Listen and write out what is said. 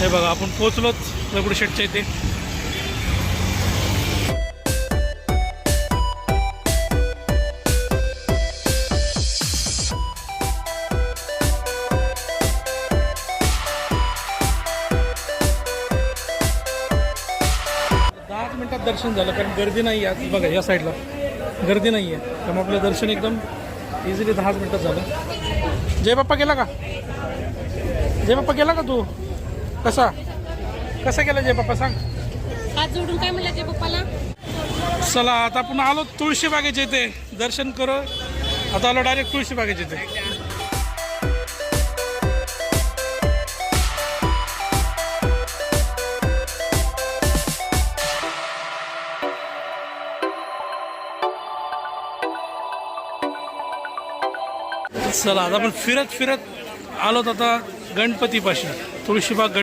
हे बघा आपण पोहोचलोच दगडूशेठच्या इथे. मिनिटात दर्शन झालं कारण गर्दी नाही आहे. बघा या साईडला गर्दी नाही आहे त्यामुळे आपलं दर्शन एकदम इझिली 10 मिनिटात झालं. जय बाप्पा गेला का? जय बाप्पा गेला का तू? कसा गेला जय बाप्पा सांग. हात जोडून काय म्हणलं जय बाप्पाला? चला आता आपण आलो तुळशी बागेच्या इथे दर्शन करू. आता आलो डायरेक्ट तुळशी बागेच्या इथे. चला आता आपण फिरत आलोत आता गणपतीपाशी तुळशीबाग.